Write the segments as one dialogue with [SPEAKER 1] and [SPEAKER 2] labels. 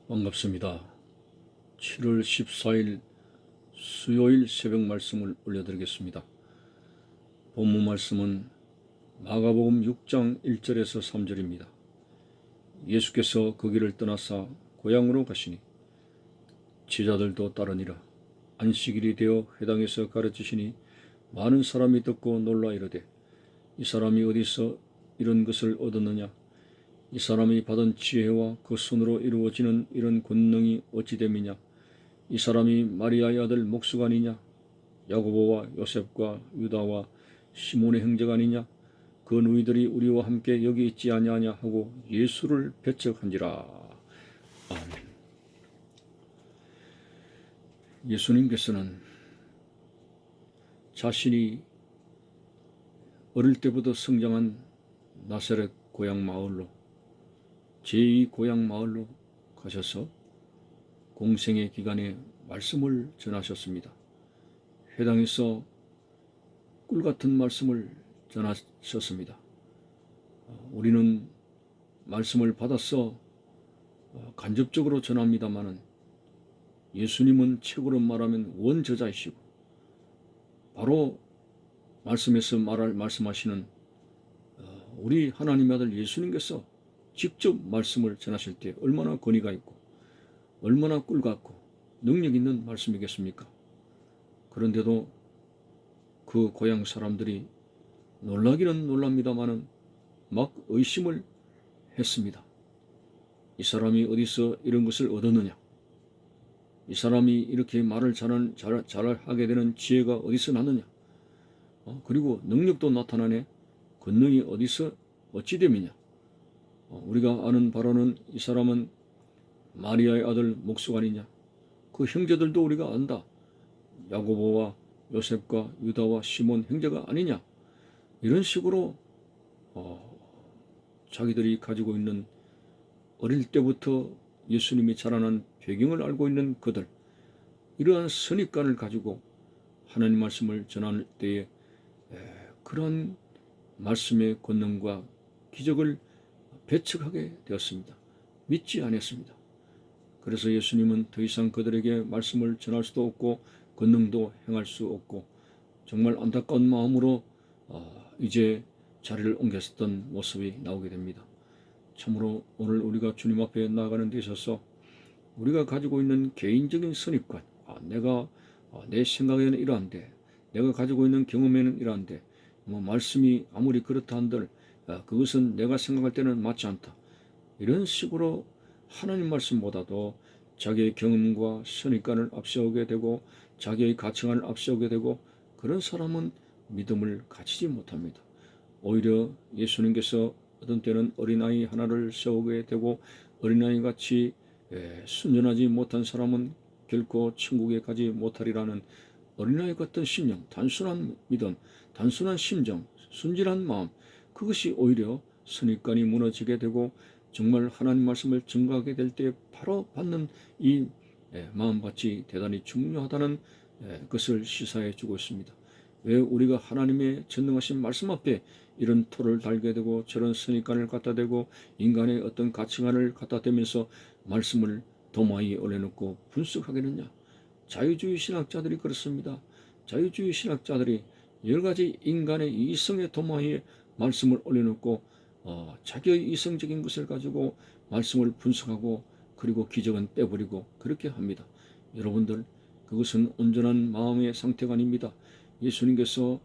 [SPEAKER 1] 반갑습니다. 7월 14일 수요일 새벽 말씀을 올려드리겠습니다. 본문 말씀은 마가복음 6장 1절에서 3절입니다. 예수께서 그 길을 떠나사 고향으로 가시니 제자들도 따르니라. 안식일이 되어 회당에서 가르치시니 많은 사람이 듣고 놀라 이르되 이 사람이 어디서 이런 것을 얻었느냐? 이 사람이 받은 지혜와 그 손으로 이루어지는 이런 권능이 어찌 됨이냐? 이 사람이 마리아의 아들 목수가 아니냐? 야고보와 요셉과 유다와 시몬의 형제가 아니냐? 그 누이들이 우리와 함께 여기 있지 아니하냐 하고 예수를 배척한지라. 아멘. 예수님께서는 자신이 어릴 때부터 성장한 나사렛 고향 마을로 제2 고향 마을로 가셔서 공생의 기간에 말씀을 전하셨습니다. 회당에서 꿀같은 말씀을 전하셨습니다. 우리는 말씀을 받아서 간접적으로 전합니다마는 예수님은 책으로 말하면 원저자이시고 바로 말씀에서 말씀하시는 우리 하나님의 아들 예수님께서 직접 말씀을 전하실 때 얼마나 권위가 있고 얼마나 꿀같고 능력 있는 말씀이겠습니까? 그런데도 그 고향 사람들이 놀라기는 놀랍니다마는 막 의심을 했습니다. 이 사람이 어디서 이런 것을 얻었느냐? 이 사람이 이렇게 말을 잘하게 되는 지혜가 어디서 났느냐? 그리고 능력도 나타나네. 권능이 어디서 어찌 됨이냐? 우리가 아는 바로는 이 사람은 마리아의 아들 목수가 아니냐? 그 형제들도 우리가 안다. 야고보와 요셉과 유다와 시몬 형제가 아니냐? 이런 식으로 자기들이 가지고 있는 어릴 때부터 예수님이 자라난 배경을 알고 있는 그들, 이러한 선입관을 가지고 하나님 말씀을 전할 때에 그러한 말씀의 권능과 기적을 배척하게 되었습니다. 믿지 않았습니다. 그래서 예수님은 더 이상 그들에게 말씀을 전할 수도 없고 권능도 행할 수 없고 정말 안타까운 마음으로 이제 자리를 옮겼었던 모습이 나오게 됩니다. 참으로 오늘 우리가 주님 앞에 나아가는 데 있어서 우리가 가지고 있는 개인적인 선입관, 내가 내 생각에는 이러한데, 내가 가지고 있는 경험에는 이러한데, 말씀이 아무리 그렇다 한들 그것은 내가 생각할 때는 맞지 않다. 이런 식으로 하나님 말씀보다도 자기의 경험과 선입관을 앞세우게 되고 자기의 가치관을 앞세우게 되고 그런 사람은 믿음을 가지지 못합니다. 오히려 예수님께서 어떤 때는 어린아이 하나를 세우게 되고 어린아이 같이 순전하지 못한 사람은 결코 천국에 가지 못하리라는 어린아이 같은 심령, 단순한 믿음, 단순한 심정, 순진한 마음, 그것이 오히려 선입관이 무너지게 되고 정말 하나님 말씀을 증거하게 될 때 바로 받는 이 마음밭이 대단히 중요하다는 것을 시사해 주고 있습니다. 왜 우리가 하나님의 전능하신 말씀 앞에 이런 토를 달게 되고 저런 선입관을 갖다 대고 인간의 어떤 가치관을 갖다 대면서 말씀을 도마에 올려놓고 분석하겠느냐? 자유주의 신학자들이 그렇습니다. 자유주의 신학자들이 여러 가지 인간의 이성의 도마에 말씀을 올려놓고 자기의 이성적인 것을 가지고 말씀을 분석하고 그리고 기적은 떼버리고 그렇게 합니다. 여러분들, 그것은 온전한 마음의 상태가 아닙니다. 예수님께서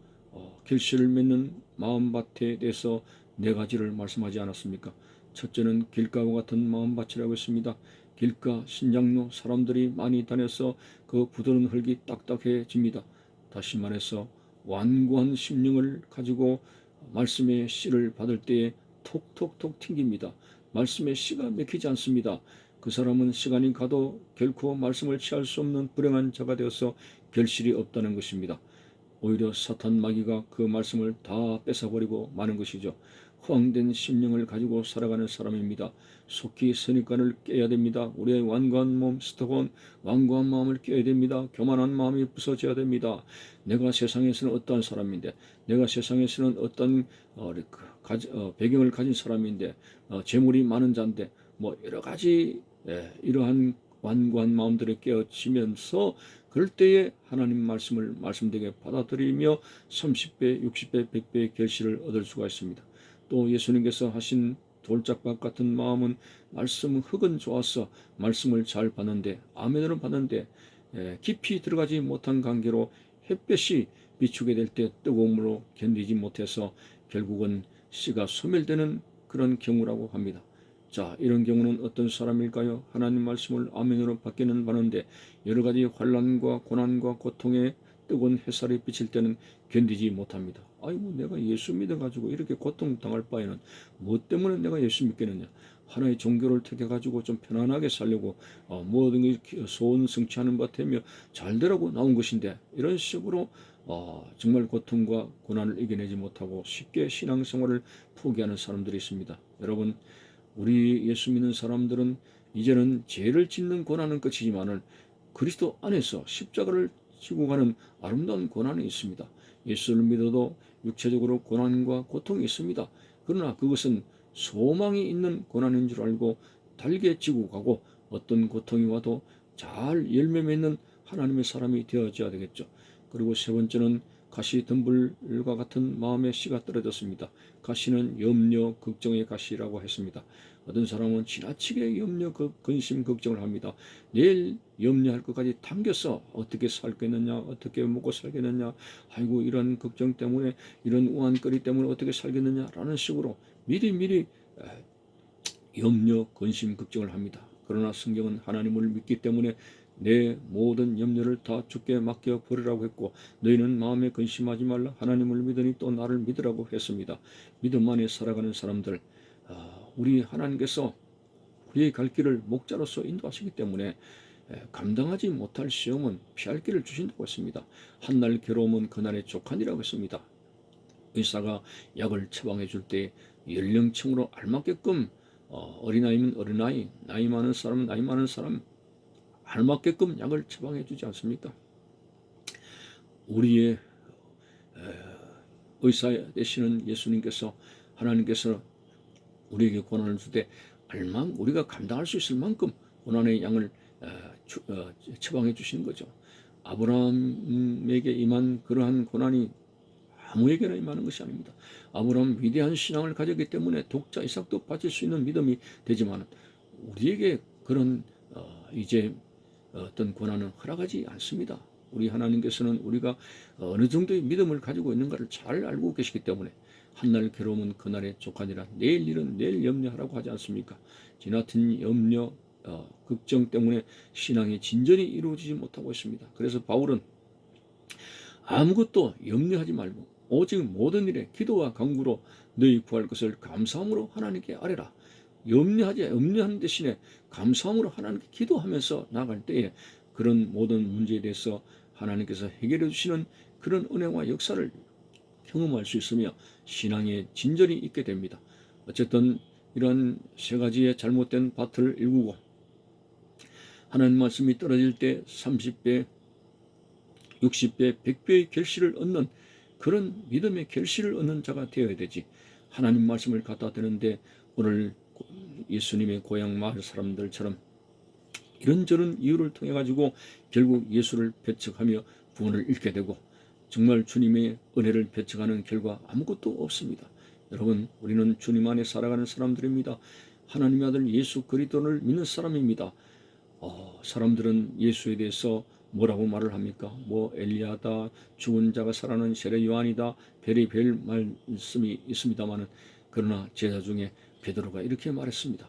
[SPEAKER 1] 결실을 맺는 마음밭에 대해서 네 가지를 말씀하지 않았습니까? 첫째는 길가와 같은 마음밭이라고 했습니다. 길가, 신장로, 사람들이 많이 다녀서 그 부드러운 흙이 딱딱해집니다. 다시 말해서 완고한 심령을 가지고 말씀의 씨를 받을 때에 톡톡톡 튕깁니다. 말씀의 씨가 맥히지 않습니다. 그 사람은 시간이 가도 결코 말씀을 취할 수 없는 불행한 자가 되어서 결실이 없다는 것입니다. 오히려 사탄 마귀가 그 말씀을 다 뺏어버리고 마는 것이죠. 허황된 심령을 가지고 살아가는 사람입니다. 속히 선입관을 깨야 됩니다. 우리의 완고한 몸, 스토건, 완고한 마음을 깨야 됩니다. 교만한 마음이 부서져야 됩니다. 내가 세상에서는 어떠한 사람인데, 내가 세상에서는 어떤 배경을 가진 사람인데, 재물이 많은 자인데, 뭐 여러 가지 이러한 완고한 마음들에 깨어지면서 그럴 때에 하나님 말씀을 말씀되게 받아들이며 30배, 60배, 100배의 결실을 얻을 수가 있습니다. 또 예수님께서 하신 돌짝밭 같은 마음은 말씀 흙은 좋아서 말씀을 잘 받는데 아멘으로 받는데 깊이 들어가지 못한 관계로 햇볕이 비추게 될 때 뜨거움으로 견디지 못해서 결국은 씨가 소멸되는 그런 경우라고 합니다. 자, 이런 경우는 어떤 사람일까요? 하나님 말씀을 아멘으로 받기는 하는데 여러 가지 환난과 고난과 고통에 뜨거운 햇살이 비칠 때는 견디지 못합니다. 아이고, 내가 예수 믿어가지고 이렇게 고통당할 바에는 뭐 때문에 내가 예수 믿겠느냐? 하나의 종교를 택해가지고 좀 편안하게 살려고 모든 게 소원 성취하는 것 같으며 잘 되라고 나온 것인데 이런 식으로 정말 고통과 고난을 이겨내지 못하고 쉽게 신앙생활을 포기하는 사람들이 있습니다. 여러분, 우리 예수 믿는 사람들은 이제는 죄를 짓는 고난은 끝이지만은 그리스도 안에서 십자가를 지고 가는 아름다운 고난이 있습니다. 예수를 믿어도 육체적으로 고난과 고통이 있습니다. 그러나 그것은 소망이 있는 고난인 줄 알고 달게 지고 가고 어떤 고통이 와도 잘 열매 맺는 하나님의 사람이 되어져야 되겠죠. 그리고 세 번째는 가시 덤불과 같은 마음의 씨가 떨어졌습니다. 가시는 염려, 걱정의 가시라고 했습니다. 어떤 사람은 지나치게 염려, 근심, 걱정을 합니다. 내일 염려할 것까지 당겨서 어떻게 살겠느냐, 어떻게 먹고 살겠느냐, 아이고 이런 걱정 때문에 이런 우한거리 때문에 어떻게 살겠느냐라는 식으로 미리미리 염려, 근심, 걱정을 합니다. 그러나 성경은 하나님을 믿기 때문에 내 모든 염려를 다 주께 맡겨 버리라고 했고 너희는 마음에 근심하지 말라 하나님을 믿으니 또 나를 믿으라고 했습니다. 믿음 안에 살아가는 사람들, 우리 하나님께서 우리의 갈 길을 목자로서 인도하시기 때문에 감당하지 못할 시험은 피할 길을 주신다고 했습니다. 한날 괴로움은 그날의 족한이라고 했습니다. 의사가 약을 처방해 줄 때 연령층으로 알맞게끔 어린아이면 어린아이, 나이 많은 사람은 나이 많은 사람 알맞게끔 약을 처방해 주지 않습니까? 우리의 의사 되시는 예수님께서 하나님께서 우리에게 고난을 주되 우리가 감당할 수 있을 만큼 고난의 양을 처방해 주시는 거죠. 아브라함에게 임한 그러한 고난이 아무에게나 임하는 것이 아닙니다. 아브라함 위대한 신앙을 가졌기 때문에 독자 이삭도 바칠 수 있는 믿음이 되지만 우리에게 그런 이제 어떤 고난은 허락하지 않습니다. 우리 하나님께서는 우리가 어느 정도의 믿음을 가지고 있는가를 잘 알고 계시기 때문에 한날 괴로움은 그날의 족하니라 내일 일은 내일 염려하라고 하지 않습니까? 지나친 염려, 걱정 때문에 신앙의 진전이 이루어지지 못하고 있습니다. 그래서 바울은 아무것도 염려하지 말고 오직 모든 일에 기도와 간구로 너희 구할 것을 감사함으로 하나님께 아뢰라. 염려하는 대신에 감사함으로 하나님께 기도하면서 나갈 때에 그런 모든 문제에 대해서 하나님께서 해결해 주시는 그런 은혜와 역사를 경험할 수 있으며 신앙의 진전이 있게 됩니다. 어쨌든 이런 세 가지의 잘못된 밭을 일구고 하나님 말씀이 떨어질 때 30배, 60배, 100배의 결실을 얻는 그런 믿음의 결실을 얻는 자가 되어야 되지. 하나님 말씀을 갖다 대는데 오늘 예수님의 고향 마을 사람들처럼 이런저런 이유를 통해 가지고 결국 예수를 배척하며 구원을 잃게 되고 정말 주님의 은혜를 배척하는 결과 아무것도 없습니다. 여러분, 우리는 주님 안에 살아가는 사람들입니다. 하나님의 아들 예수 그리스도를 믿는 사람입니다. 사람들은 예수에 대해서 뭐라고 말을 합니까? 뭐 엘리야다, 죽은 자가 살아난 세례 요한이다, 별의별 말씀이 있습니다마는 그러나 제자 중에 베드로가 이렇게 말했습니다.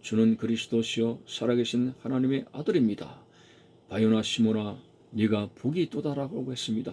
[SPEAKER 1] 주는 그리스도시요 살아계신 하나님의 아들입니다. 바요나 시모나 네가 복이 있도다라고 했습니다.